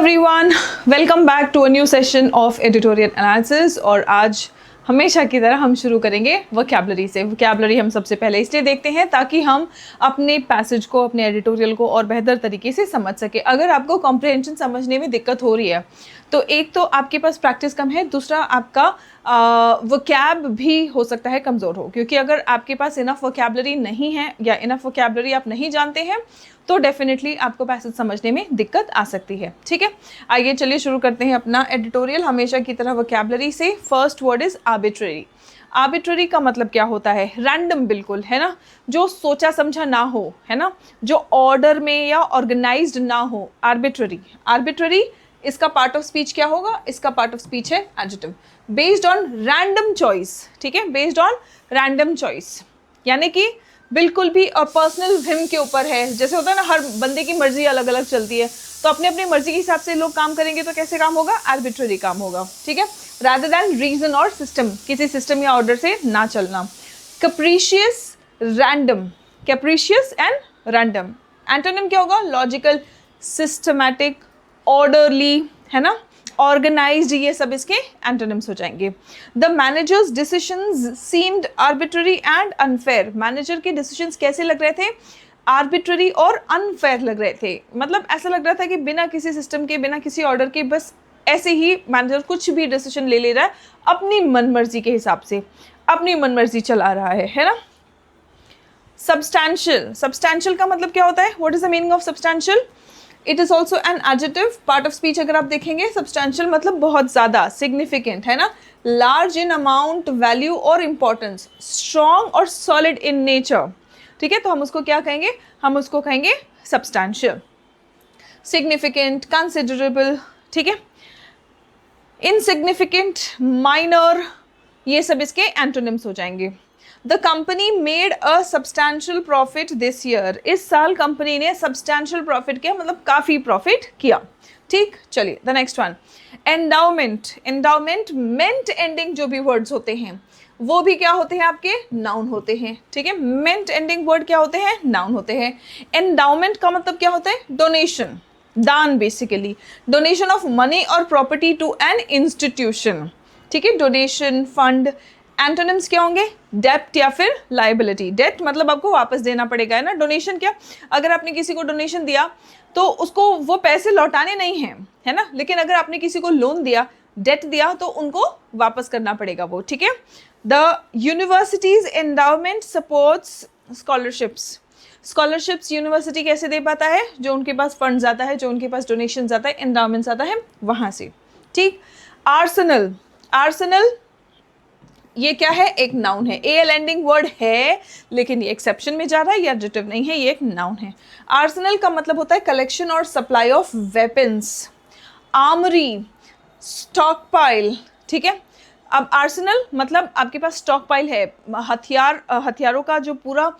Everyone, welcome back to a new session of editorial analysis. और आज हमेशा की तरह हम शुरू करेंगे वोकैबुलरी से। वोकैबुलरी हम सबसे पहले इसलिए देखते हैं ताकि हम अपने पैसेज को, अपने एडिटोरियल को और बेहतर तरीके से समझ सके। अगर आपको कॉम्प्रिहेंशन समझने में दिक्कत हो रही है तो एक तो आपके पास प्रैक्टिस कम है, दूसरा आपका वोकैब भी हो सकता है कमज़ोर हो, क्योंकि अगर आपके पास इनफ वोकैबुलरी नहीं है या इनफ वोकैबुलरी आप नहीं जानते हैं तो डेफिनेटली आपको पैसेज समझने में दिक्कत आ सकती है। ठीक है, आइए चलिए शुरू करते हैं अपना एडिटोरियल हमेशा की तरह वोकैबुलरी से। First word is arbitrary. Arbitrary का मतलब क्या होता है? रैंडम, बिल्कुल, है ना, जो सोचा समझा ना हो, है ना, जो ऑर्डर में या ऑर्गेनाइज्ड ना हो। आर्बिट्रेरी, आर्बिट्रेरी इसका पार्ट ऑफ स्पीच क्या होगा? इसका पार्ट ऑफ स्पीच है adjective. Based on random choice, ठीक है, बेस्ड ऑन रैंडम चॉइस, यानी कि बिल्कुल भी और पर्सनल विम के ऊपर है। जैसे होता है ना, हर बंदे की मर्जी अलग अलग चलती है, तो अपने अपनी मर्जी के हिसाब से लोग काम करेंगे तो कैसे काम होगा? आर्बिट्रेरी काम होगा। ठीक है, रादर दैन रीजन और सिस्टम, किसी सिस्टम या ऑर्डर से ना चलना। कैप्रिशियस, रैंडम, कैप्रिशियस एंड रैंडम। एंटोनिम क्या होगा? लॉजिकल, सिस्टमैटिक, ऑर्डरली, है ना, ऑर्गेनाइज्ड, ये सब इसके एंटोनिम्स हो जाएंगे। The managers decisions seemed arbitrary and unfair. Manager के डिसीजंस कैसे लग रहे थे? आर्बिट्ररी और अनफेयर लग रहे थे। मतलब ऐसा लग रहा था कि बिना किसी सिस्टम के, बिना किसी ऑर्डर के, बस ऐसे ही मैनेजर कुछ भी डिसीजन ले रहा है अपनी मनमर्जी के हिसाब से, अपनी मनमर्जी चला रहा है ना। सब्सटैंशियल, सब्सटैंशियल का मतलब क्या होता है? What is the meaning of substantial? It is also an adjective, part of speech. अगर आप देखेंगे, सब्सटैंशियल मतलब बहुत ज़्यादा, सिग्निफिकेंट, है ना, लार्ज इन अमाउंट, वैल्यू और इम्पोर्टेंस, स्ट्रॉन्ग और सॉलिड इन नेचर। ठीक है, तो हम उसको क्या कहेंगे? हम उसको कहेंगे सब्सटैंशियल। सिग्निफिकेंट, कंसिडरेबल, ठीक है, इनसिग्निफिकेंट, माइनर, ये सब इसके एंटोनिम्स हो जाएंगे। The company made a substantial profit this year. इस साल कंपनी ने सब्सटैंशियल प्रॉफिट किया, मतलब काफ़ी प्रॉफिट किया। ठीक, चलिए the next one, endowment. Endowment, meant ending जो भी वर्ड्स होते हैं वो भी क्या होते हैं? आपके नाउन होते हैं। ठीक है, मेंट एंडिंग वर्ड क्या होते हैं? नाउन होते हैं। एंडाउमेंट का मतलब क्या होता है? डोनेशन, दान, बेसिकली डोनेशन ऑफ मनी और प्रॉपर्टी टू एन इंस्टीट्यूशन। ठीक है, डोनेशन, फंड। एंटोनिम्स क्या होंगे? डेप्ट या फिर लाइबिलिटी। डेप्ट मतलब आपको वापस देना पड़ेगा, है ना। डोनेशन क्या? अगर आपने किसी को डोनेशन दिया तो उसको वो पैसे लौटाने नहीं हैं, है ना, लेकिन अगर आपने किसी को लोन दिया, डेट दिया, तो उनको वापस करना पड़ेगा वो। ठीक है, the universities endowment supports scholarships. Scholarships university कैसे दे पाता है? जो उनके पास फंड्स आता है, जो उनके पास डोनेशन आता है, एंडाउमेंट्स आता है, वहाँ से। ठीक, आर्सेनल। आर्सेनल ये क्या है? एक नाउन है। एल एंडिंग वर्ड है, लेकिन ये एक्सेप्शन में जा रहा है, ये एडजेक्टिव नहीं है, ये एक नाउन है। आर्सेनल का मतलब होता है कलेक्शन और supply of weapons. Armoury, stock pile. ठीक है, अब आर्सेनल मतलब आपके पास स्टॉक पाइल है, हथियार, हथियारों का जो पूरा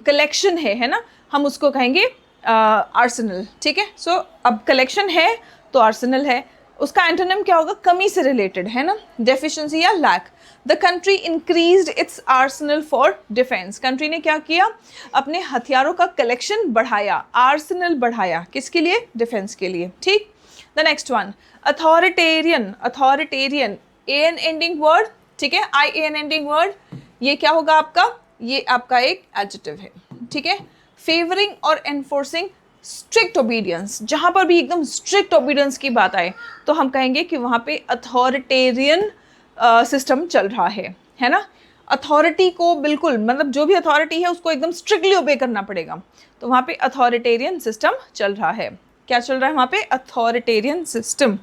कलेक्शन है ना, हम उसको कहेंगे आर्सेनल। ठीक है, सो अब कलेक्शन है तो आर्सेनल है। उसका एंटोनिम क्या होगा? कमी से रिलेटेड, है ना, डेफिशिएंसी या lack. The country increased its arsenal for defence. Country ने क्या किया? अपने हथियारों का कलेक्शन बढ़ाया, आर्सेनल बढ़ाया, किसके लिए? डिफेंस के लिए। ठीक, the next one, authoritarian. Authoritarian, A an ending word, ठीक है, आई ए एन एंडिंग वर्ड, ये क्या होगा आपका? ये आपका एक एडजेक्टिव है। ठीक है, फेवरिंग और एनफोर्सिंग स्ट्रिक्ट ओबीडियंस। जहाँ पर भी एकदम स्ट्रिक्ट ओबीडियंस की बात आए तो हम कहेंगे कि वहाँ पे अथॉरिटेरियन सिस्टम चल रहा है ना। अथॉरिटी को बिल्कुल, मतलब जो भी अथॉरिटी है उसको एकदम स्ट्रिक्टली ओबे करना पड़ेगा, तो वहाँ पे अथॉरिटेरियन सिस्टम चल रहा है। क्या चल रहा है वहाँ पे? Authoritarian system.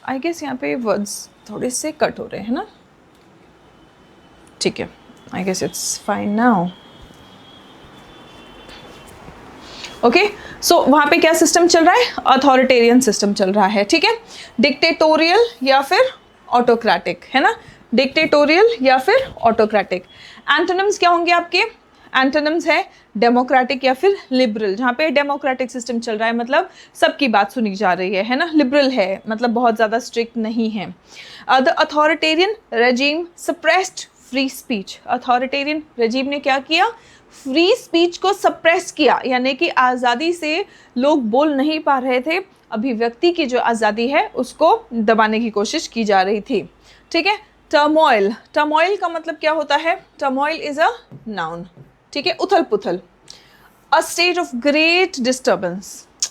आई गेस यहाँ पे वर्ड्स थोड़े से कट हो रहे हैं ना। ठीक है, I guess it's fine now. Okay, so वहाँ पे क्या सिस्टम चल रहा है? अथॉरिटेरियन सिस्टम चल रहा है। ठीक है, डिक्टेटोरियल या फिर ऑटोक्रेटिक, है ना, डिक्टेटोरियल या फिर ऑटोक्रेटिक। एंटोनिम्स क्या होंगे आपके? एंटोनिम्स है डेमोक्रेटिक या फिर लिबरल। जहाँ पे डेमोक्रेटिक सिस्टम चल रहा है मतलब सबकी बात सुनी जा रही है ना। लिबरल है मतलब बहुत ज़्यादा स्ट्रिक्ट नहीं है। The authoritarian regime suppressed free speech. Authoritarian regime ने क्या किया? फ्री स्पीच को सप्रेस किया, यानी कि आज़ादी से लोग बोल नहीं पा रहे थे, अभिव्यक्ति की जो आज़ादी है उसको दबाने की कोशिश की जा रही थी। ठीक है। टर्मोइल, टर्मोइल का मतलब क्या होता है? Turmoil is a noun. ठीक है, उथल पुथल। अ state of great disturbance,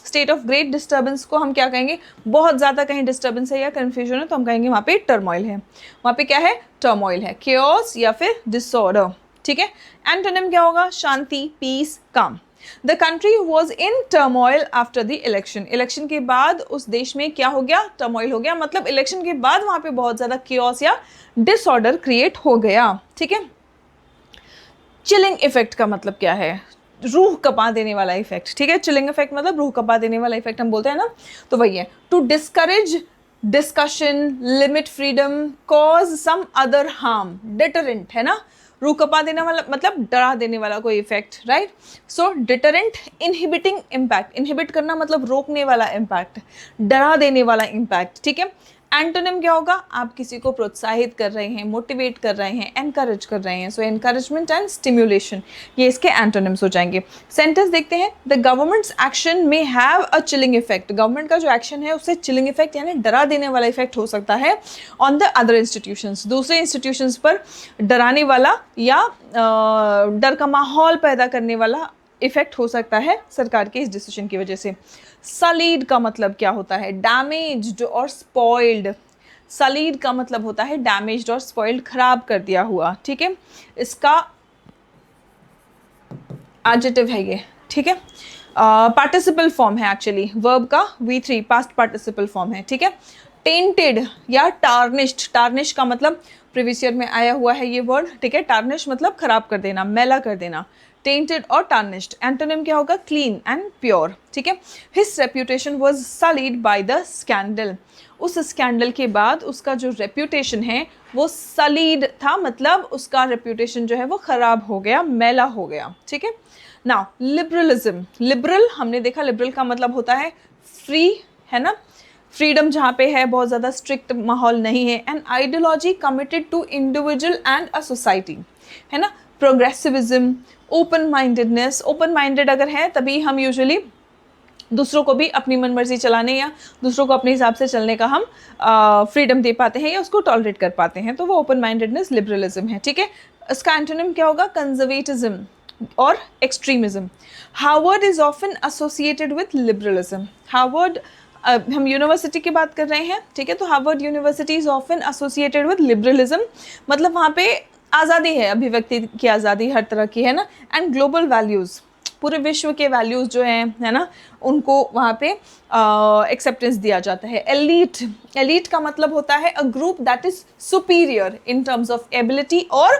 state of great disturbance को हम क्या कहेंगे? बहुत ज़्यादा कहीं डिस्टर्बेंस है या कन्फ्यूजन है तो हम कहेंगे वहाँ पे टर्मोइल है, वहाँ पे क्या है? टर्मोइल है, केओस या फिर डिसऑर्डर। ठीक है। एंटोनिम क्या होगा? शांति, पीस, काम। The country was in turmoil after the election, election के बाद उस देश में क्या हो गया? टर्मोइल हो गया, मतलब इलेक्शन के बाद वहाँ पे बहुत ज़्यादा केओस या डिसऑर्डर क्रिएट हो गया। ठीक है। चिलिंग इफेक्ट का मतलब क्या है? रूह कपा देने वाला इफेक्ट। ठीक है, चिलिंग इफेक्ट मतलब रूह कपा देने वाला इफेक्ट हम बोलते हैं ना, तो वही है। To discourage discussion, limit freedom, cause some other harm, deterrent है ना, रूह कपा देने वाला मतलब डरा देने वाला कोई इफेक्ट, राइट। सो डिटरेंट, इनहिबिटिंग इम्पैक्ट, इनहिबिट करना मतलब रोकने वाला इम्पैक्ट, डरा देने वाला इम्पैक्ट। ठीक है। एंटोनिम क्या होगा? आप किसी को प्रोत्साहित कर रहे हैं, मोटिवेट कर रहे हैं, एनकरेज कर रहे हैं। सो एनकरेजमेंट एंड स्टिम्युलेशन, ये इसके एंटोनिम्स हो जाएंगे। सेंटेंस देखते हैं। द गवर्नमेंट्स एक्शन में have a chilling effect, government का जो एक्शन है उससे चिलिंग इफेक्ट यानी डरा देने वाला इफेक्ट हो सकता है ऑन द अदर इंस्टीट्यूशंस, दूसरे इंस्टीट्यूशंस पर डराने वाला या डर का माहौल पैदा करने वाला इफेक्ट हो सकता है सरकार के इस डिसीजन की वजह से। सलीड का मतलब क्या होता है? डैमेज्ड और स्पॉइल्ड। सलीड का मतलब होता है डैमेज्ड और स्पॉइल्ड, खराब कर दिया हुआ। ठीक है, इसका एडजेक्टिव है ये। ठीक है, पार्टिसिपल फॉर्म है एक्चुअली, वर्ब का V3 पास्ट पार्टिसिपल फॉर्म है। ठीक है। टेंटेड या टार्निश्ड, टार्निश का मतलब प्रीवियस ईयर में आया हुआ है ये वर्ड। ठीक है, टार्निश मतलब खराब कर देना, मैला कर देना। टेंटेड और टार्निश्ड। एंटोनिम क्या होगा? Clean and pure. ठीक है। His reputation was solid by the scandal, उस स्कैंडल के बाद उसका जो रेप्यूटेशन है वो सलीड था, मतलब उसका रेप्यूटेशन जो है वो खराब हो गया, मैला हो गया। ठीक है। नाउ लिबरलिज्म, लिबरल हमने देखा, लिबरल का मतलब होता है फ्री, है ना, फ्रीडम जहाँ पे है, बहुत ज़्यादा स्ट्रिक्ट माहौल नहीं है। An ideology committed to individual and a society, है ना। Progressivism, open mindedness, open minded अगर है तभी हम यूजुअली दूसरों को भी अपनी मनमर्जी चलाने या दूसरों को अपने हिसाब से चलने का हम फ्रीडम दे पाते हैं या उसको टॉलरेट कर पाते हैं, तो वो ओपन माइंडेडनेस लिबरलिज्म है। ठीक है। इसका एंटोनिम क्या होगा? कंजर्वेटिज्म और extremism. Harvard is often associated with liberalism, Harvard हम यूनिवर्सिटी की बात कर रहे हैं। ठीक है, तो Harvard university is often associated with liberalism, मतलब वहाँ पे आज़ादी है, अभिव्यक्ति की आज़ादी हर तरह की, है ना। एंड ग्लोबल वैल्यूज़, पूरे विश्व के वैल्यूज़ जो हैं, है ना, उनको वहाँ पे एक्सेप्टेंस दिया जाता है। एलीट, एलीट का मतलब होता है a group that is superior in terms of ability और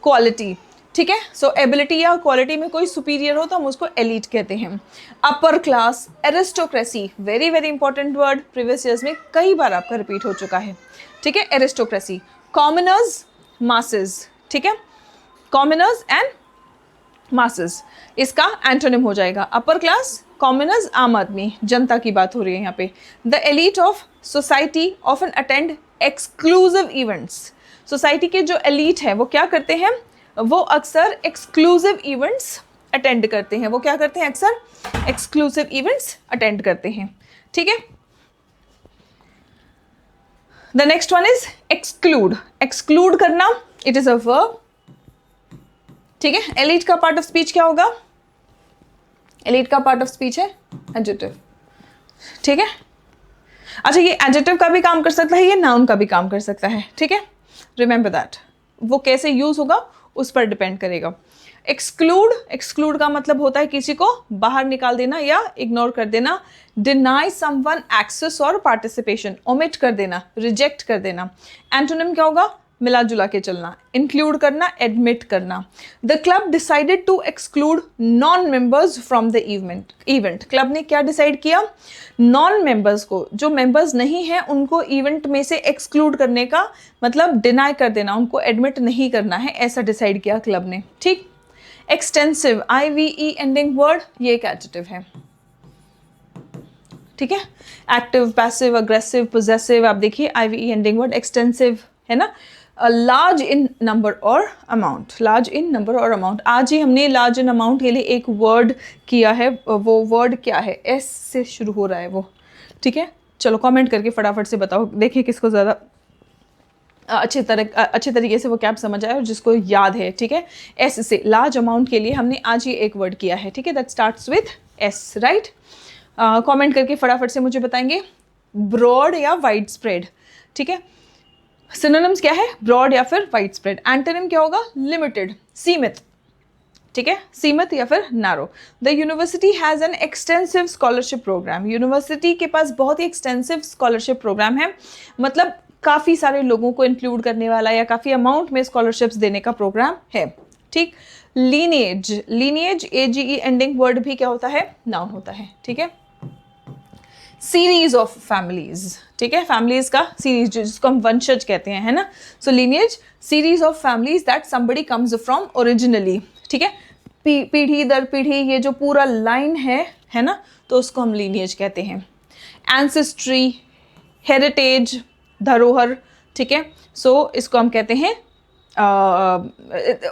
क्वालिटी। ठीक है, सो एबिलिटी या क्वालिटी में कोई सुपीरियर हो तो हम उसको एलीट कहते हैं। Upper class, aristocracy, very very important word, previous years में कई बार आपका रिपीट हो चुका है। ठीक है, एरिस्टोक्रेसी। Commoners, masses. ठीक है, कॉमनर्स एंड मासेस, इसका एंटोनिम हो जाएगा अपर क्लास, कॉमनर्स आम आदमी, जनता की बात हो रही है यहाँ पे। The elite of society often attend exclusive events, society के जो एलीट है वो क्या करते हैं? वो अक्सर एक्सक्लूसिव इवेंट्स अटेंड करते हैं, वो क्या करते हैं? अक्सर एक्सक्लूसिव इवेंट्स अटेंड करते हैं। ठीक है। The next one is exclude, exclude करना, इट इज अ वर्ब। ठीक है, एलीट का पार्ट ऑफ स्पीच क्या होगा? एलीट का पार्ट ऑफ स्पीच है एडजेक्टिव। ठीक है, अच्छा ये एडजेक्टिव का भी काम कर सकता है, ये नाउन का भी काम कर सकता है। ठीक है, रिमेंबर दैट, वो कैसे यूज होगा उस पर डिपेंड करेगा। एक्सक्लूड, एक्सक्लूड का मतलब होता है किसी को बाहर निकाल देना या इग्नोर कर देना। डिनाई समवन एक्सेस और पार्टिसिपेशन, ओमिट कर देना, रिजेक्ट कर देना। एंटोनिम क्या होगा? मिला जुला के चलना, इंक्लूड करना, एडमिट करना। The club decided to exclude non members from the event, club ने क्या डिसाइड किया? नॉन मेंबर्स को, जो मेंबर्स नहीं हैं उनको इवेंट में से एक्सक्लूड करने का मतलब डिनाई कर देना, उनको एडमिट नहीं करना है, ऐसा डिसाइड किया क्लब ने। ठीक। एक्सटेंसिव, IVE एंडिंग वर्ड, ये एक एडजेक्टिव है। ठीक है, एक्टिव, पैसिव, अग्रेसिव, पोजेसिव, आप देखिए IVE एंडिंग वर्ड, एक्सटेंसिव है ना, लार्ज इन नंबर और अमाउंट, लार्ज इन नंबर और अमाउंट। आज ही हमने लार्ज इन अमाउंट के लिए एक वर्ड किया है, वो वर्ड क्या है, एस से शुरू हो रहा है वो, ठीक है। चलो कमेंट करके फटाफट से बताओ, देखिए किसको ज़्यादा अच्छे तरीके से वो कैप समझ आया और जिसको याद है, ठीक है। एस से लार्ज अमाउंट के लिए हमने आज ही एक वर्ड किया है, ठीक है, that starts with S, right. Comment करके फटाफट से मुझे बताएंगे ब्रॉड या वाइड स्प्रेड, ठीक है। सिनोनिम्स क्या है, ब्रॉड या फिर वाइड स्प्रेड। एंटोनिम क्या होगा, लिमिटेड, सीमित, ठीक है, सीमित या फिर narrow. The university has an extensive scholarship programme. University के पास बहुत ही एक्सटेंसिव स्कॉलरशिप प्रोग्राम है, मतलब काफ़ी सारे लोगों को इंक्लूड करने वाला या काफ़ी अमाउंट में स्कॉलरशिप्स देने का प्रोग्राम है, ठीक। Lineage, lineage AGE ending word भी क्या होता है, नाउन होता है, ठीक है। सीरीज ऑफ फैमिलीज, ठीक है, फैमिलीज का सीरीज जिसको हम वंशज कहते हैं, है ना। So lineage, series of families that somebody comes from originally, ठीक है, पीढ़ी दर पीढ़ी ये जो पूरा लाइन है ना, तो उसको हम लीनिएज कहते हैं। एंसेस्ट्री, हेरिटेज, धरोहर, ठीक है, सो इसको हम कहते हैं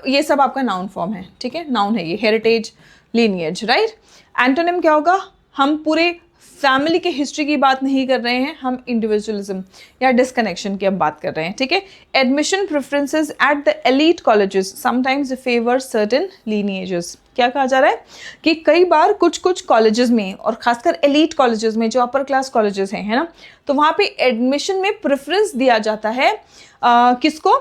ये सब आपका नाउन फॉर्म है, ठीक है, नाउन है ये, हेरिटेज, लीनिएज, राइट। एंटोनिम क्या होगा, हम पूरे फैमिली के हिस्ट्री की बात नहीं कर रहे हैं, हम इंडिविजुअलिज्म या डिस्कनेक्शन की अब बात कर रहे हैं, ठीक है। Admission preferences at the elite colleges sometimes favour certain lineages. क्या कहा जा रहा है कि कई बार कुछ कुछ कॉलेजेस में और खासकर एलीट कॉलेजेस में जो अपर क्लास कॉलेजेस हैं, है ना, तो वहाँ पे एडमिशन में प्रेफरेंस दिया जाता है किसको,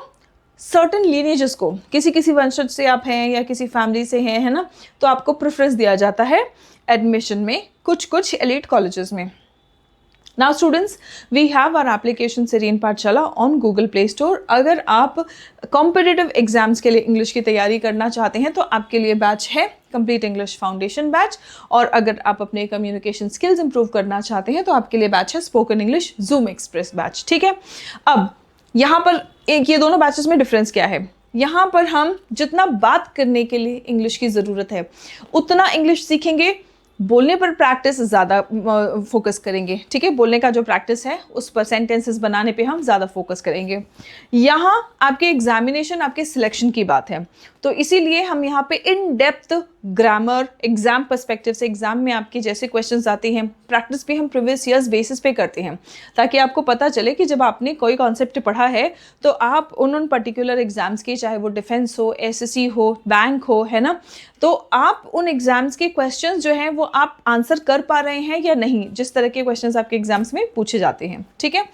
सर्टन लीनेजेस को। किसी किसी वंशज से आप हैं या किसी फैमिली से हैं, है ना, तो आपको प्रेफरेंस दिया जाता है एडमिशन में कुछ कुछ एलीट कॉलेजेस में। Now students, we have our application serene Pathshala on Google play store. अगर आप कॉम्पिटिटिव एग्जाम्स के लिए इंग्लिश की तैयारी करना चाहते हैं तो आपके लिए बैच है कंप्लीट इंग्लिश फाउंडेशन बैच, और अगर आप अपने कम्युनिकेशन स्किल्स इंप्रूव करना चाहते हैं तो आपके लिए बैच है spoken English zoom express batch, ठीक है। अब यहाँ पर एक ये दोनों बैचेस में डिफरेंस क्या है, यहाँ पर हम जितना बात करने के लिए इंग्लिश की ज़रूरत है उतना इंग्लिश सीखेंगे, बोलने पर प्रैक्टिस ज़्यादा फोकस करेंगे, ठीक है, बोलने का जो प्रैक्टिस है उस पर, सेंटेंसेस बनाने पे हम ज़्यादा फोकस करेंगे। यहाँ आपके एग्जामिनेशन, आपके सिलेक्शन की बात है, तो इसीलिए हम यहाँ पे in depth grammar, exam perspective से एग्जाम में आपके जैसे क्वेश्चंस आते हैं, प्रैक्टिस भी हम प्रीवियस ईयर्स बेसिस पे करते हैं, ताकि आपको पता चले कि जब आपने कोई कॉन्सेप्ट पढ़ा है तो आप उन पर्टिकुलर एग्जाम्स के, चाहे वो डिफेंस हो, SSC हो, बैंक हो, है ना, तो आप उन एग्जाम्स के क्वेश्चंस जो हैं वो आप आंसर कर पा रहे हैं या नहीं, जिस तरह के क्वेश्चंस आपके एग्जाम्स में पूछे जाते हैं, ठीक है।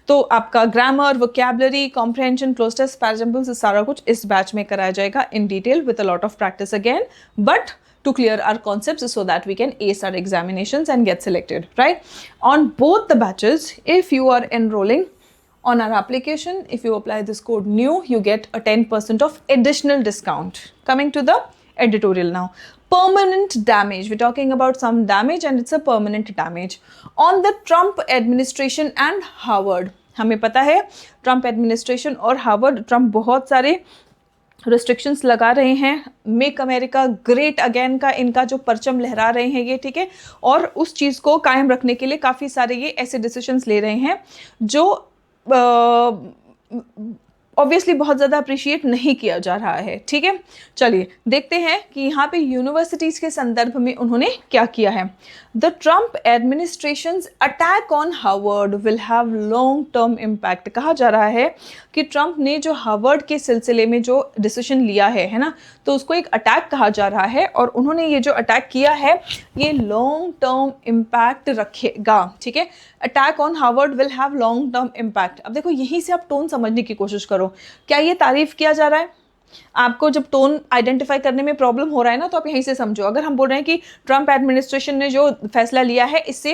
तो आपका grammar, vocabulary, comprehension, cloze test, para jumbles, सारा कुछ इस बैच में कराया जाएगा in detail with a lot of practice again, but to clear our concepts so that we can ace our examinations and get selected, right? On both the batches, if you are enrolling on our application, if you apply this code NEW, you get a 10% of additional discount. Coming to the editorial now. Permanent damage. We're talking about some damage and it's a permanent damage. On the Trump administration and Harvard. हमें पता है Trump administration और Harvard, Trump बहुत सारे restrictions लगा रहे हैं, make America great again का इनका जो परचम लहरा रहे हैं ये, ठीक है, और उस चीज़ को कायम रखने के लिए काफ़ी सारे ये ऐसे डिसीजंस ले रहे हैं जो ऑब्वियसली बहुत ज़्यादा अप्रिशिएट नहीं किया जा रहा है, ठीक है। चलिए देखते हैं कि यहाँ पे यूनिवर्सिटीज़ के संदर्भ में उन्होंने क्या किया है। The Trump administrations attack on Harvard will have long term impact. कहा जा रहा है कि ट्रम्प ने जो हार्वर्ड के सिलसिले में जो डिसीजन लिया है ना, तो उसको एक अटैक कहा जा रहा है, और उन्होंने ये जो अटैक किया है ये लॉन्ग टर्म इम्पैक्ट रखेगा, ठीक है। Attack on Harvard will have long term impact. अब देखो यहीं से आप टोन समझने की कोशिश करो, क्या ये तारीफ किया जा रहा है? आपको जब टोन आइडेंटिफाई करने में प्रॉब्लम हो रहा है ना, तो आप यहीं से समझो। अगर हम बोल रहे हैं कि ट्रम्प एडमिनिस्ट्रेशन ने जो फैसला लिया है इससे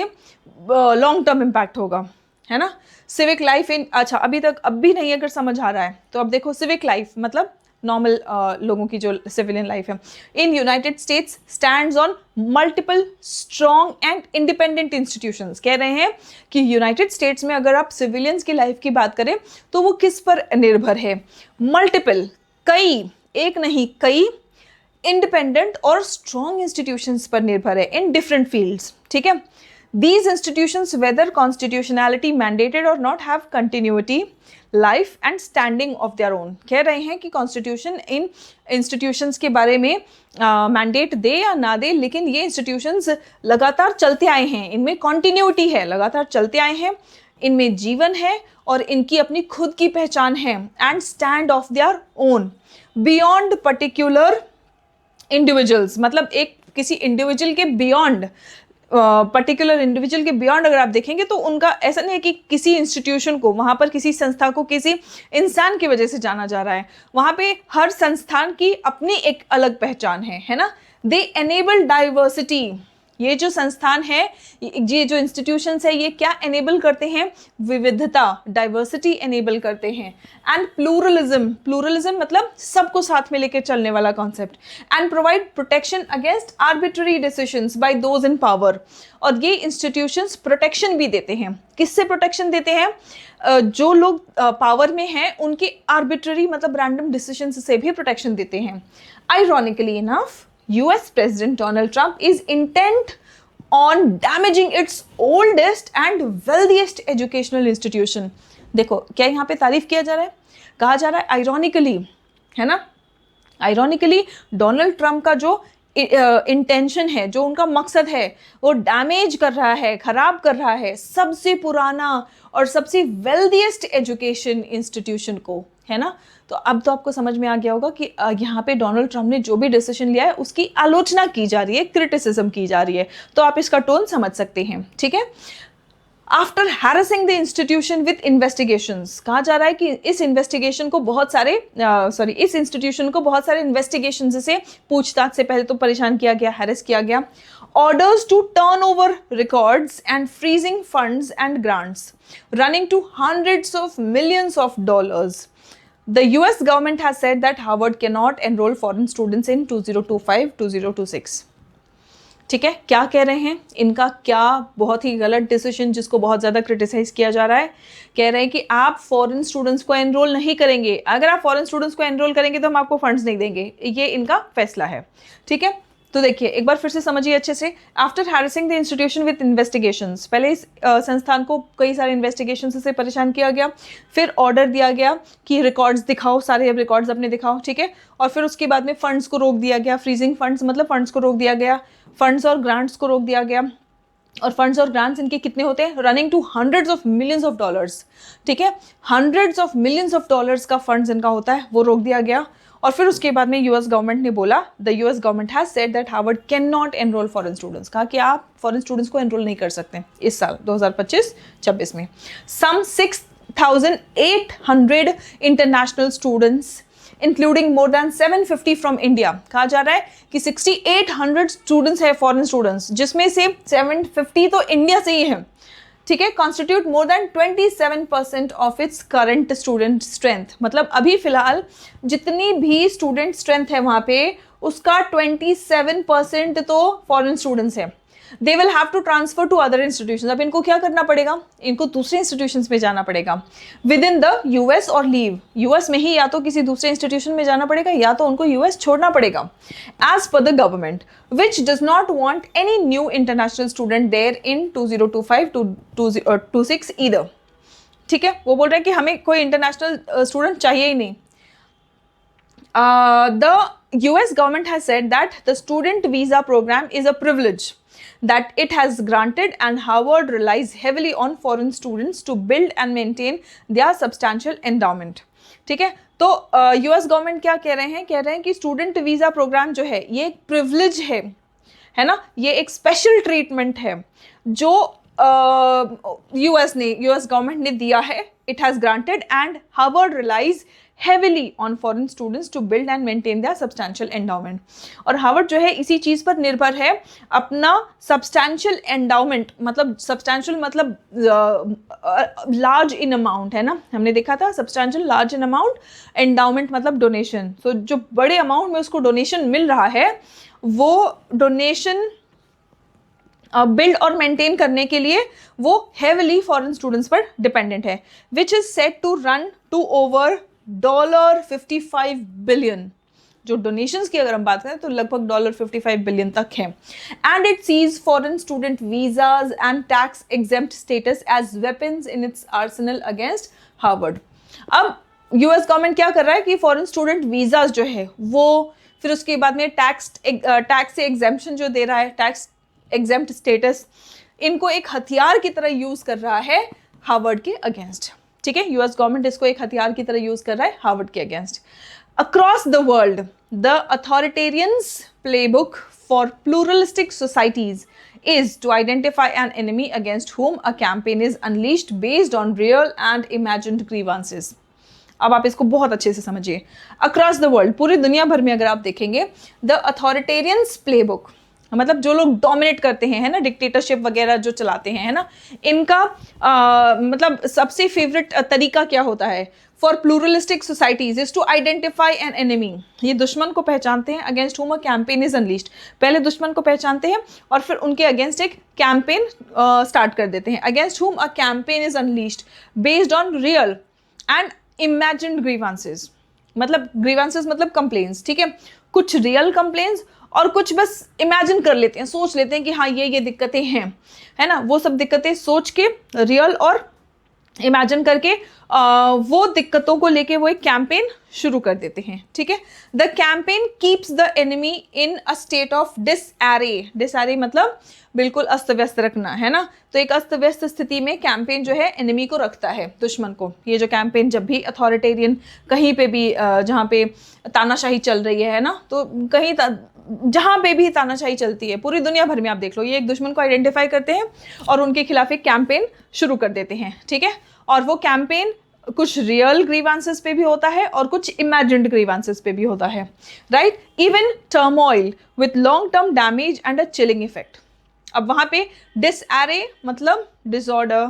लॉन्ग टर्म इम्पैक्ट होगा, है ना। सिविक लाइफ इन, अच्छा अभी तक अब भी नहीं अगर समझ आ रहा है तो अब देखो, सिविक लाइफ मतलब नॉर्मल लोगों की जो सिविलियन लाइफ है in United states stands on multiple strong and independent institutions. कह रहे हैं कि यूनाइटेड स्टेट्स में अगर आप सिविलियंस की लाइफ की बात करें तो वो किस पर निर्भर है? मल्टीपल, कई, एक नहीं कई इंडिपेंडेंट और स्ट्रॉन्ग इंस्टीट्यूशंस पर निर्भर है इन डिफरेंट फील्ड्स, ठीक है। These institutions, whether constitutionality mandated or not, have continuity, life and standing of their own. कह रहे हैं कि कॉन्स्टिट्यूशन इन इंस्टीट्यूशंस के बारे में मैंडेट दे या ना दे, लेकिन ये इंस्टीट्यूशंस लगातार चलते आए हैं, इनमें कॉन्टिन्यूटी है, लगातार चलते आए हैं, इनमें जीवन है और इनकी अपनी खुद की पहचान है, and stand of their own beyond particular individuals, मतलब एक किसी इंडिविजुअल के बियॉन्ड, पर्टिकुलर इंडिविजुअल के बियॉन्ड अगर आप देखेंगे तो उनका ऐसा नहीं है कि किसी इंस्टीट्यूशन को, वहाँ पर किसी संस्था को किसी इंसान की वजह से जाना जा रहा है, वहाँ पे हर संस्थान की अपनी एक अलग पहचान है ना. दे एनेबल डाइवर्सिटी, ये जो संस्थान है, ये जो इंस्टीट्यूशंस है, ये क्या एनेबल करते हैं, विविधता, डाइवर्सिटी एनेबल करते हैं, एंड प्लूरलिज्म, प्लूरलिज्म मतलब सबको साथ में लेकर चलने वाला concept, and provide protection against arbitrary decisions bye those in power. और ये इंस्टीट्यूशंस प्रोटेक्शन भी देते हैं. किससे प्रोटेक्शन देते हैं? जो लोग पावर में हैं उनके आर्बिट्ररी मतलब रैंडम डिसीजंस से भी प्रोटेक्शन देते हैं. Ironically enough, US President Donald Trump is intent on damaging its oldest and wealthiest educational institution. देखो क्या यहाँ पे तारीफ किया जा रहा है, कहा जा रहा है आयरॉनिकली, है ना, आयरॉनिकली डोनाल्ड ट्रम्प का जो इंटेंशन है, जो उनका मकसद है, वो डैमेज कर रहा है, खराब कर रहा है सबसे पुराना और सबसे वेल्दीएस्ट एजुकेशन इंस्टीट्यूशन को, है ना. तो अब तो आपको समझ में आ गया होगा कि यहाँ पे डोनाल्ड ट्रम्प ने जो भी डिसीजन लिया है उसकी आलोचना की जा रही है, क्रिटिसिज्म की जा रही है, तो आप इसका टोन समझ सकते हैं, ठीक है. After harassing the institution with investigations, कहा जा रहा है कि इस इन्वेस्टिगेशन को बहुत सारे इस इंस्टीट्यूशन को बहुत सारे इन्वेस्टिगेशन से, पूछताछ से पहले तो परेशान किया गया, हैरेस किया गया. Orders to turn over records and freezing funds and grants running to hundreds of millions of dollars. The US government has said that Harvard cannot enroll foreign students in 2025-2026. ठीक है, क्या कह रहे हैं, इनका क्या बहुत ही गलत डिसीजन जिसको बहुत ज़्यादा क्रिटिसाइज किया जा रहा है. कह रहे हैं कि आप फॉरेन स्टूडेंट्स को एनरोल नहीं करेंगे, अगर आप फॉरेन स्टूडेंट्स को एनरोल करेंगे तो हम आपको फंड्स नहीं देंगे, ये इनका फैसला है, ठीक है. तो देखिए एक बार फिर से समझिए अच्छे से. After harassing the institution with investigations, पहले इस संस्थान को कई सारे इन्वेस्टिगेशन से परेशान किया गया, फिर ऑर्डर दिया गया कि रिकॉर्ड्स दिखाओ, सारे रिकॉर्ड्स अपने दिखाओ, ठीक है. और फिर उसके बाद में फंड्स को रोक दिया गया, फ्रीजिंग फंड्स मतलब फंड्स को रोक दिया गया, फंड्स और ग्रांट्स को रोक दिया गया. और फंड्स और ग्रांट्स इनके कितने होते हैं, running to hundreds of millions of dollars, ठीक है, hundreds of millions of dollars का फंड्स इनका होता है, वो रोक दिया गया. और फिर उसके बाद में यूएस गवर्नमेंट ने बोला, the US government has said that Harvard can not enrol foreign students, कहा कि आप फॉरेन स्टूडेंट्स को एनरोल नहीं कर सकते इस साल 2025-26 में. सम 6,800 international students including more than 750 from India, कहा जा रहा है कि 6,800 स्टूडेंट्स है फॉरेन स्टूडेंट्स, जिसमें से 750 तो इंडिया से ही है, ठीक है. Constitute more than 27% of its current student strength, मतलब अभी फिलहाल जितनी भी स्टूडेंट स्ट्रेंथ है वहाँ पे उसका 27% तो फॉरेन स्टूडेंट्स है. They will have to transfer to other institutions, अब इनको क्या करना पड़ेगा, इनको दूसरे इंस्टीट्यूशंस में जाना पड़ेगा विद इन द यूएस, और लीव यूएस में ही, या तो किसी दूसरे इंस्टीट्यूशन में जाना पड़ेगा या तो उनको यूएस छोड़ना पड़ेगा. As per the government which does not want any new international student there in 2025-26 either, ठीक है. वो बोल रहे हैं कि हमें कोई इंटरनेशनल स्टूडेंट चाहिए ही नहीं. The US government has said that the student visa program is a privilege that it has granted, and Harvard relies heavily on foreign students to build and maintain their substantial endowment. ठीक है, तो US government क्या कह रहे हैं, कह रहे हैं कि स्टूडेंट वीज़ा प्रोग्राम जो है ये एक प्रिविलेज है ना, ये एक स्पेशल ट्रीटमेंट है जो यूएस गवर्नमेंट ने दिया है. It has granted and Harvard relies heavily on foreign students to build and maintain their substantial endowment. और हार्वर्ड जो है इसी चीज़ पर निर्भर है, अपना substantial endowment, मतलब substantial मतलब large in amount, है ना, हमने देखा था substantial large in amount, endowment मतलब donation. So जो बड़े अमाउंट में उसको डोनेशन मिल रहा है वो डोनेशन बिल्ड और मेंटेन करने के लिए वो हेविली फॉरेन स्टूडेंट्स पर डिपेंडेंट है, which is set to run to over $55 billion, जो डोनेशंस की अगर हम बात करें तो लगभग $55 बिलियन तक है। And it seize foreign student visas and tax exempt status as weapons in its arsenal against Harvard. अब यूएस गवर्नमेंट क्या कर रहा है कि फॉरेन स्टूडेंट वीजाज जो है वो, फिर उसके बाद में टैक्स से एग्जेम्पशन जो दे रहा है, टैक्स एग्जेम्प्ट स्टेटस, इनको एक हथियार की तरह यूज कर रहा है हार्वर्ड के अगेंस्ट। ठीक है, यूएस गवर्नमेंट इसको एक हथियार की तरह यूज कर रहा है हार्वर्ड के against. Across the world the authoritarians playbook for pluralistic societies is to identify an enemy against whom a campaign is unleashed based on real and imagined grievances. अब आप इसको बहुत अच्छे से समझिए। अक्रॉस द वर्ल्ड, पूरी दुनिया भर में अगर आप देखेंगे, द अथॉरिटेरियंस प्लेबुक मतलब जो लोग डोमिनेट करते हैं, है ना, डिक्टेटरशिप वगैरह जो चलाते हैं, है ना, इनका मतलब सबसे फेवरेट तरीका क्या होता है for pluralistic societies is to identify an enemy. ये दुश्मन को पहचानते हैं against whom a campaign is unleashed. पहले दुश्मन को पहचानते हैं और फिर उनके अगेंस्ट एक कैंपेन स्टार्ट कर देते हैं। Against whom a campaign is unleashed based on real and imagined grievances. मतलब ग्रीवांसेस मतलब कंप्लेन्स, ठीक है, कुछ रियल कंप्लेन्स और कुछ बस इमेजिन कर लेते हैं, सोच लेते हैं कि हाँ ये दिक्कतें हैं, है ना, वो सब दिक्कतें सोच के रियल और इमेजिन करके वो दिक्कतों को लेके वो एक कैंपेन शुरू कर देते हैं। ठीक है, the campaign keeps the enemy in a state of disarray. Disarray मतलब बिल्कुल अस्त व्यस्त रखना, है ना, तो एक अस्त व्यस्त स्थिति में कैंपेन जो है एनिमी को रखता है, दुश्मन को। ये जो कैंपेन जब भी अथॉरिटेरियन कहीं पे भी जहाँ पे तानाशाही चल रही है ना, तो कहीं जहाँ पे भी तानाशाही चलती है पूरी दुनिया भर में आप देख लो, ये एक दुश्मन को आइडेंटिफाई करते हैं और उनके खिलाफ एक कैंपेन शुरू कर देते हैं। ठीक है, और वो कैंपेन कुछ रियल ग्रीवांसेस पे भी होता है और कुछ इमेजिन्ड ग्रीवांसेस पे भी होता है, right. Even turmoil with long term damage and a chilling effect. अब वहाँ पे डिसएरे मतलब डिसऑर्डर,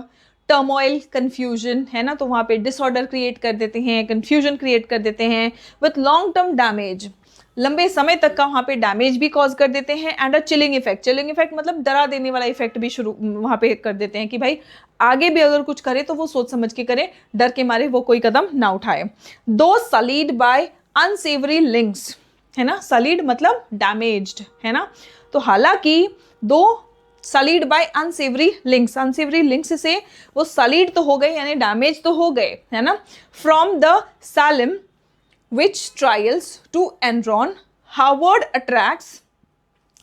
टर्मोइल कंफ्यूजन, है ना, तो वहाँ पे डिसऑर्डर क्रिएट कर देते हैं, कंफ्यूजन क्रिएट कर देते हैं। विथ लॉन्ग टर्म डैमेज, लंबे समय तक का वहाँ पे डैमेज भी कॉज कर देते हैं। And a chilling effect, chilling effect मतलब डरा देने वाला इफेक्ट भी शुरू वहाँ पे कर देते हैं कि भाई आगे भी अगर कुछ करे तो वो सोच समझ के करे, डर के मारे वो कोई कदम ना उठाए। दो सलीड बाय अनसेवरी लिंक्स, है ना, सलीड मतलब डैमेज्ड, है ना, तो हालांकि दो सलीड बाय अनसेवरी लिंक्स, अनसेवरी लिंक्स से वो सलीड तो हो गए यानी डैमेज तो हो गए, है ना। From the Salim which trials to Enron, Harvard attracts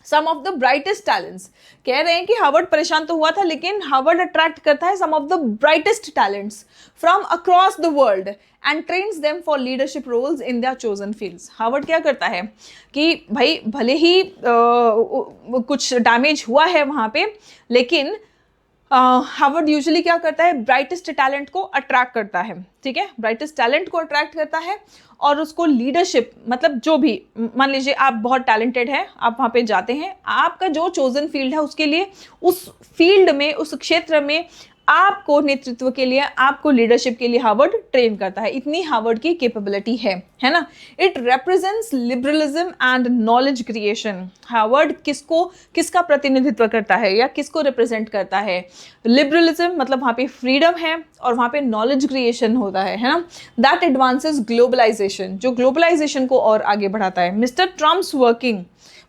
some of the brightest talents। कह रहे हैं कि हार्वर्ड परेशान तो हुआ था लेकिन हार्वर्ड अट्रैक्ट करता है some of the brightest talents from across the world and trains them for leadership roles in their chosen fields। Harvard क्या करता है कि भाई भले ही कुछ डैमेज हुआ है वहाँ पे, लेकिन हार्वर्ड यूजुअली क्या करता है, ब्राइटेस्ट टैलेंट को अट्रैक्ट करता है। ठीक है, ब्राइटेस्ट टैलेंट को अट्रैक्ट करता है और उसको लीडरशिप, मतलब जो भी, मान लीजिए आप बहुत टैलेंटेड हैं, आप वहाँ पे जाते हैं, आपका जो चोजन फील्ड है उसके लिए, उस फील्ड में, उस क्षेत्र में आपको नेतृत्व के लिए, आपको लीडरशिप के लिए हार्वर्ड ट्रेन करता है। इतनी हार्वर्ड की कैपेबिलिटी है ना। It represents liberalism and knowledge creation. Harvard किसका प्रतिनिधित्व करता है या किसको रिप्रेजेंट करता है? लिबरलिज्म मतलब वहाँ पे फ्रीडम है और वहाँ पे नॉलेज क्रिएशन होता है ना। दैट एडवांसेस ग्लोबलाइजेशन, जो ग्लोबलाइजेशन को और आगे बढ़ाता है।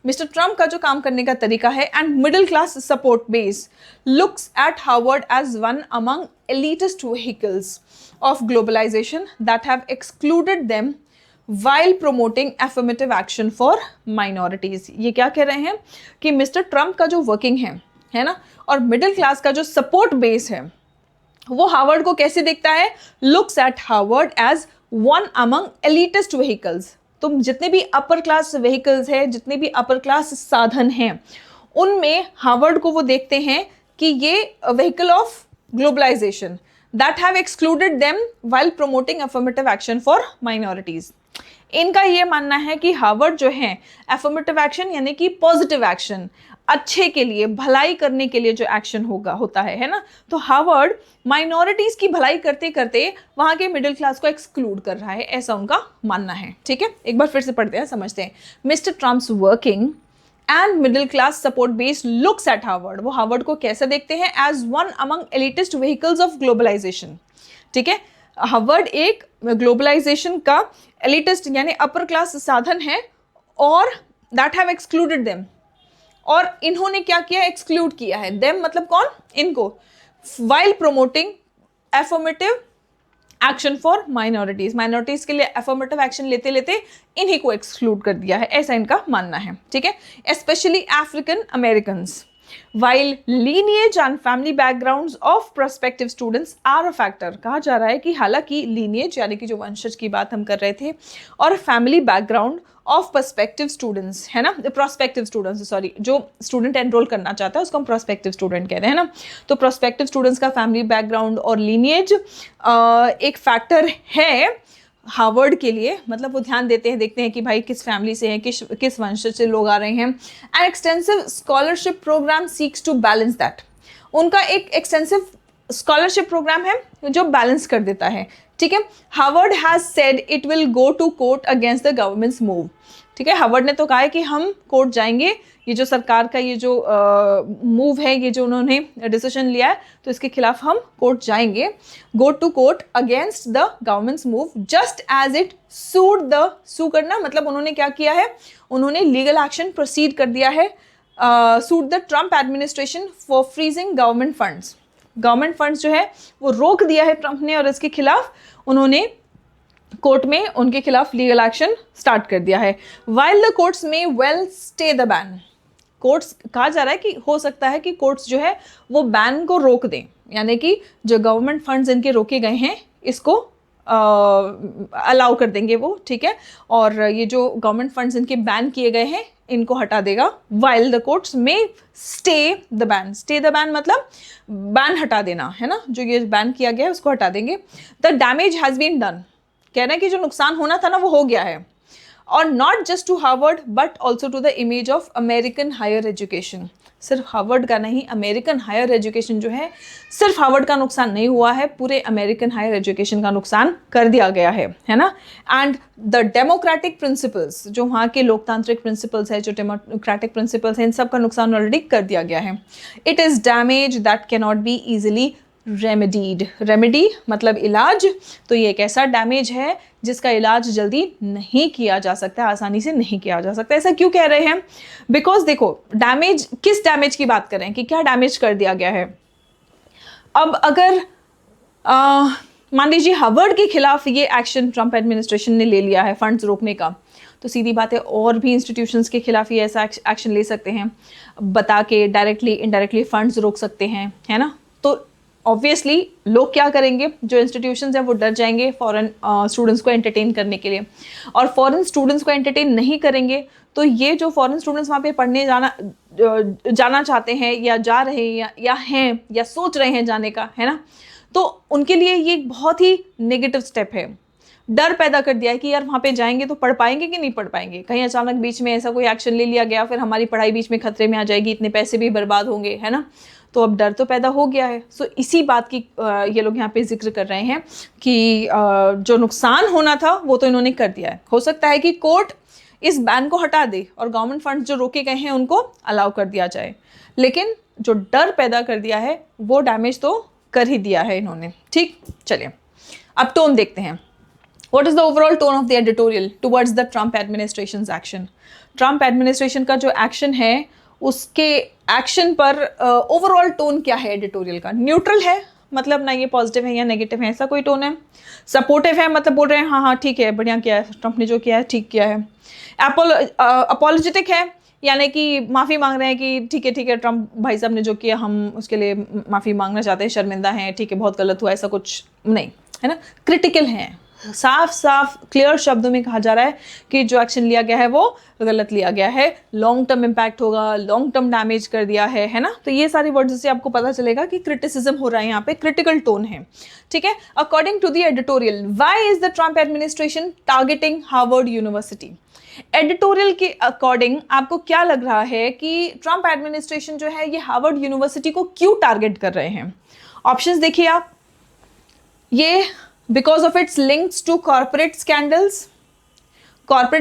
मिस्टर ट्रम्प का जो काम करने का तरीका है, and middle class support base looks at Harvard as one among elitist vehicles of globalization that have excluded them while promoting affirmative action for minorities। ये क्या कह रहे हैं कि मिस्टर ट्रम्प का जो वर्किंग है ना, और मिडिल क्लास का जो सपोर्ट बेस है, वो हार्वर्ड को कैसे देखता है? Looks at Harvard as one among elitist vehicles. तो जितने भी अपर क्लास व्हीकल्स है, जितने भी अपर क्लास साधन हैं, उनमें हार्वर्ड को वो देखते हैं कि ये vehicle of globalization that have excluded them while promoting affirmative action for minorities. इनका ये मानना है कि हार्वर्ड जो है अफर्मेटिव एक्शन यानी कि पॉजिटिव एक्शन, अच्छे के लिए, भलाई करने के लिए जो एक्शन होता है ना, तो हार्वर्ड माइनॉरिटीज की भलाई करते करते वहां के मिडिल क्लास को एक्सक्लूड कर रहा है, ऐसा उनका मानना है। ठीक है, एक बार फिर से पढ़ते हैं, समझते हैं। Mister Trump's working and middle class support base looks at Harvard, वो हार्वर्ड को कैसे देखते हैं? As one among elitist vehicles of globalization. ठीक है, हार्वर्ड एक ग्लोबलाइजेशन का एलिटिस्ट यानी अपर क्लास साधन है और दैट हैव एक्सक्लूडेड देम, और इन्होंने क्या किया, एक्सक्लूड किया है, देम मतलब कौन, इनको, while promoting affirmative action for minorities, minorities के लिए एफर्मेटिव एक्शन लेते लेते इन्हीं को एक्सक्लूड कर दिया है, ऐसा इनका मानना है, ठीक है, specially African American. While lineage and family backgrounds of prospective students are a factor, कहा जा रहा है कि हालांकि lineage यानी कि जो वंशज की बात हम कर रहे थे, और family background of prospective students है ना, prospective students सॉरी, जो स्टूडेंट एनरोल करना चाहता है उसको हम prospective student कह रहे हैं ना, तो prospective students का family background और lineage एक फैक्टर है हार्वर्ड के लिए, मतलब वो ध्यान देते हैं, देखते हैं कि भाई किस फैमिली से हैं, किस वंशज से लोग आ रहे हैं। An extensive scholarship program seeks to balance that, उनका एक एक्सटेंसिव स्कॉलरशिप प्रोग्राम है जो बैलेंस कर देता है, ठीक है। Harvard has said it will go to court against the governments move, ठीक है, हार्वर्ड ने तो कहा है कि हम कोर्ट जाएंगे, ये जो सरकार का ये जो मूव है, ये जो उन्होंने डिसीजन लिया है, तो इसके खिलाफ हम कोर्ट जाएंगे, go to court against the governments move just as it suit the, sue करना मतलब उन्होंने क्या किया है, उन्होंने लीगल एक्शन प्रोसीड कर दिया है, suit the Trump administration for freezing government funds, government funds जो है वो रोक दिया है ट्रम्प ने, और इसके खिलाफ उन्होंने कोर्ट में उनके खिलाफ लीगल एक्शन स्टार्ट कर दिया है। वाइल द कोर्ट्स में well stay the ban, courts कहा जा रहा है कि हो सकता है कि कोर्ट्स जो है वो बैन को रोक दें, यानी कि जो गवर्नमेंट फंड्स इनके रोके गए हैं इसको अलाउ कर देंगे वो, ठीक है, और ये जो गवर्नमेंट फंड्स इनके बैन किए गए हैं इनको हटा देगा। वाइल द कोर्ट्स में stay the ban, stay the ban मतलब बैन हटा देना है ना, जो ये बैन किया गया है उसको हटा देंगे। The damage has been done, कहना है कि जो नुकसान होना था ना वो हो गया है, और not just to Harvard but also to the image of American higher education, सिर्फ हार्वर्ड का नहीं, अमेरिकन हायर एजुकेशन जो है, सिर्फ हार्वर्ड का नुकसान नहीं हुआ है, पूरे अमेरिकन हायर एजुकेशन का नुकसान कर दिया गया है ना। एंड द डेमोक्रेटिक प्रिंसिपल्स, जो वहाँ के लोकतांत्रिक प्रिंसिपल्स है, जो डेमोक्रेटिक प्रिंसिपल्स हैं, इन सब का नुकसान ऑलरेडी कर दिया गया है। It is damage that can not be easily remedied, remedy मतलब इलाज, तो ये एक ऐसा डैमेज है जिसका इलाज जल्दी नहीं किया जा सकता, आसानी से नहीं किया जा सकता। ऐसा क्यों कह रहे हैं? बिकॉज देखो, डैमेज, किस डैमेज की बात कर रहे हैं कि क्या डैमेज कर दिया गया है। अब अगर मान लीजिए हार्वर्ड के खिलाफ ये एक्शन ट्रम्प एडमिनिस्ट्रेशन ने ले लिया है फंड्स रोकने का, तो सीधी बात है और भी इंस्टीट्यूशंस के खिलाफ ये ऐसा एक्शन ले सकते हैं, बता के डायरेक्टली इनडायरेक्टली फंड्स रोक सकते हैं, है ना। तो ऑब्वियसली लोग क्या करेंगे, जो इंस्टीट्यूशंस हैं वो डर जाएंगे फॉरेन स्टूडेंट्स को एंटरटेन करने के लिए, और फॉरेन स्टूडेंट्स को एंटरटेन नहीं करेंगे तो ये जो फॉरेन स्टूडेंट्स वहाँ पे पढ़ने जाना चाहते हैं या जा रहे हैं या हैं या सोच रहे हैं जाने का, है ना, तो उनके लिए ये बहुत ही नेगेटिव स्टेप है। डर पैदा कर दिया है कि यार वहाँ पे जाएंगे तो पढ़ पाएंगे कि नहीं पढ़ पाएंगे, कहीं अचानक बीच में ऐसा कोई एक्शन ले लिया गया, फिर हमारी पढ़ाई बीच में खतरे में आ जाएगी, इतने पैसे भी बर्बाद होंगे, है ना। तो अब डर तो पैदा हो गया है। सो इसी बात की ये लोग यहाँ पे जिक्र कर रहे हैं कि जो नुकसान होना था वो तो इन्होंने कर दिया है। हो सकता है कि कोर्ट इस बैन को हटा दे और गवर्नमेंट फंड्स जो रोके गए हैं उनको अलाउ कर दिया जाए, लेकिन जो डर पैदा कर दिया है वो डैमेज तो कर ही दिया है इन्होंने। ठीक, चलिए अब टोन देखते हैं। What is the overall tone of the editorial towards the Trump administration's action? Trump administration का जो एक्शन है उसके एक्शन पर ओवरऑल टोन क्या है एडिटोरियल का? न्यूट्रल है, मतलब ना ये पॉजिटिव है या नेगेटिव है, ऐसा कोई टोन है। सपोर्टिव है, मतलब बोल रहे हैं हाँ हाँ ठीक है, बढ़िया किया है, ट्रम्प ने जो किया है ठीक किया है। अपोलोजेटिक है, यानी कि माफ़ी मांग रहे हैं कि ठीक है ट्रम्प भाई साहब ने जो किया हम उसके लिए माफ़ी मांगना चाहते हैं, शर्मिंदा हैं, ठीक है बहुत गलत हुआ, ऐसा कुछ नहीं, है ना। क्रिटिकल हैं, साफ क्लियर शब्दों में कहा जा रहा है कि जो एक्शन लिया गया है वो गलत लिया गया है, लॉन्ग टर्म इम्पैक्ट होगा, लॉन्ग टर्म डैमेज कर दिया है ना। तो ये सारी वर्ड्स से आपको पता चलेगा कि क्रिटिसिज्म हो रहा है, यहाँ पे क्रिटिकल टोन है, ठीक है। According to the editorial, why is the Trump administration targeting Harvard university? Editorial के अकॉर्डिंग आपको क्या लग रहा है कि ट्रम्प एडमिनिस्ट्रेशन जो है ये हार्वर्ड यूनिवर्सिटी को क्यों टारगेट कर रहे हैं? ऑप्शंस देखिए आप, ये because of its links to corporate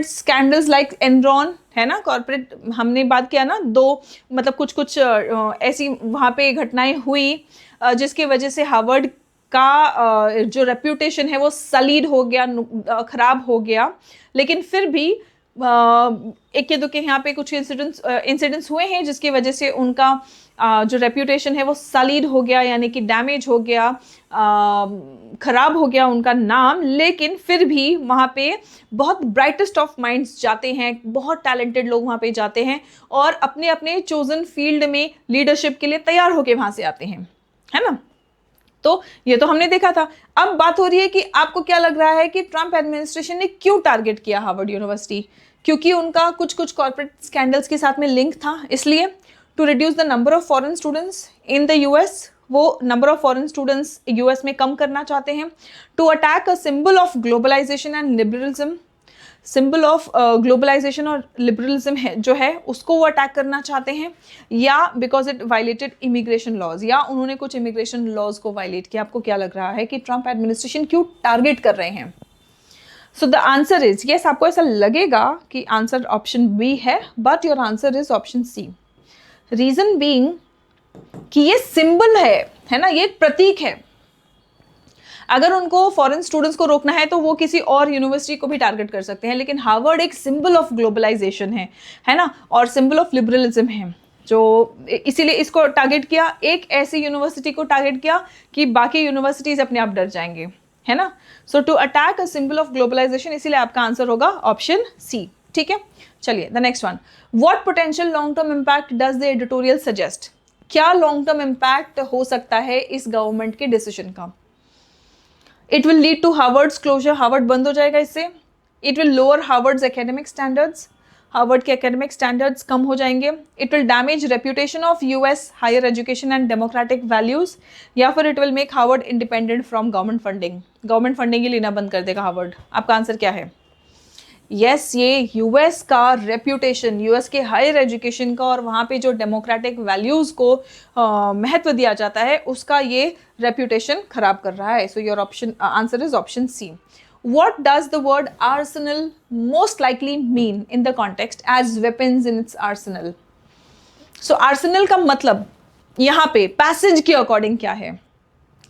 scandals like Enron, है ना, कॉर्पोरेट, हमने बात किया ना, दो मतलब कुछ ऐसी वहाँ पे घटनाएं हुई जिसकी वजह से हार्वर्ड का जो रेप्यूटेशन है वो सलीड हो गया, खराब हो गया, लेकिन फिर भी एक दुक्के यहाँ पे कुछ इंसिडेंट्स हुए हैं जिसकी वजह से उनका जो रेप्यूटेशन है वो सलीड हो गया, यानी कि डैमेज हो गया, खराब हो गया उनका नाम। लेकिन फिर भी वहाँ पे बहुत ब्राइटेस्ट ऑफ माइंड्स जाते हैं, बहुत टैलेंटेड लोग वहाँ पे जाते हैं और अपने अपने चोजन फील्ड में लीडरशिप के लिए तैयार होके वहाँ से आते हैं, है ना। तो ये तो हमने देखा था। अब बात हो रही है कि आपको क्या लग रहा है कि ट्रम्प एडमिनिस्ट्रेशन ने क्यों टारगेट किया हार्वर्ड यूनिवर्सिटी? क्योंकि उनका कुछ कॉर्पोरेट स्कैंडल्स के साथ में लिंक था, इसलिए to reduce the number of foreign students in the US, वो number of foreign students US में कम करना चाहते हैं। To attack a symbol of globalisation and liberalism, symbol of globalisation और लिबरलिज्म है जो है उसको वो अटैक करना चाहते हैं, या because it violated immigration laws, या उन्होंने कुछ इमिग्रेशन लॉज को वायलेट किया। आपको क्या लग रहा है कि ट्रम्प एडमिनिस्ट्रेशन क्यों टारगेट कर रहे हैं? So the answer is yes. आपको ऐसा लगेगा कि आंसर ऑप्शन बी है, but your answer is option C. Reason being कि ये सिंबल है ना, ये एक प्रतीक है। अगर उनको फॉरेन स्टूडेंट्स को रोकना है तो वो किसी और यूनिवर्सिटी को भी टारगेट कर सकते हैं, लेकिन हार्वर्ड एक सिंबल ऑफ ग्लोबलाइजेशन है ना, और सिंबल ऑफ लिबरलिज्म है, जो इसीलिए इसको टारगेट किया। एक ऐसी यूनिवर्सिटी को टारगेट किया कि बाकी यूनिवर्सिटीज अपने आप डर जाएंगे, है ना। So to attack a symbol of globalisation, इसीलिए आपका आंसर होगा ऑप्शन सी। ठीक है, चलिए the next one. What potential long term impact does the editorial suggest? क्या लॉन्ग टर्म इम्पैक्ट हो सकता है इस गवर्नमेंट के डिसीजन का? It will lead to Harvard's closure, Harvard बंद हो जाएगा इससे। It will lower Harvard's academic standards, Harvard के एकेडमिक स्टैंडर्ड्स कम हो जाएंगे। It will damage reputation of US higher education and democratic values, या फिर it will make Harvard independent from government funding, government funding ही लेना बंद कर देगा हार्वर्ड। आपका आंसर क्या है? यस, ये यूएस का रेप्यूटेशन, यूएस के हायर एजुकेशन का और वहाँ पे जो डेमोक्रेटिक वैल्यूज़ को महत्व दिया जाता है उसका ये रेप्यूटेशन खराब कर रहा है। So your option answer is option C. What does the word arsenal most likely mean in the context as weapons in its arsenal? So arsenal का मतलब यहाँ पे पैसेज के अकॉर्डिंग क्या है?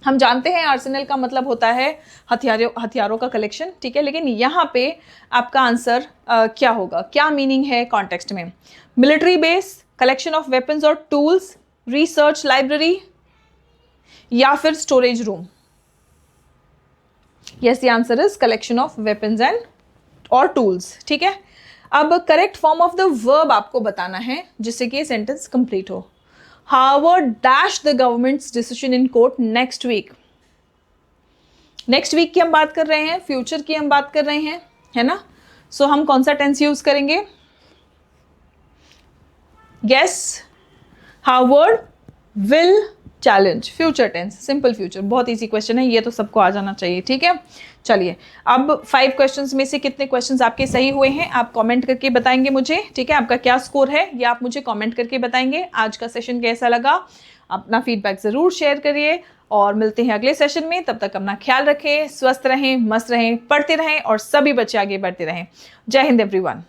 हम जानते हैं आर्सेनल का मतलब होता है हथियारों का कलेक्शन, ठीक है, लेकिन यहाँ पे आपका आंसर क्या होगा? क्या मीनिंग है कॉन्टेक्स्ट में? Military base, collection of weapons और टूल्स, रिसर्च लाइब्रेरी, या फिर storage room? Yes, the answer is collection of weapons and और टूल्स। ठीक है, अब correct form of the verb आपको बताना है जिससे कि ये सेंटेंस कंप्लीट हो। Harvard dash the government's decision in court next week. Next week की हम बात कर रहे हैं, फ्यूचर की हम बात कर रहे हैं, है ना। सो हम कौन सा टेंस यूज करेंगे? Yes, Harvard will challenge, future tense, simple future. बहुत इजी क्वेश्चन है, ये तो सबको आ जाना चाहिए। ठीक है, चलिए अब 5 क्वेश्चंस में से कितने क्वेश्चंस आपके सही हुए हैं आप कमेंट करके बताएंगे मुझे। ठीक है, आपका क्या स्कोर है ये आप मुझे कमेंट करके बताएंगे। आज का सेशन कैसा लगा, अपना फीडबैक ज़रूर शेयर करिए और मिलते हैं अगले सेशन में। तब तक अपना ख्याल रखें, स्वस्थ रहें, मस्त रहें, पढ़ते रहें और सभी बच्चे आगे बढ़ते रहें। जय हिंद एवरीवन।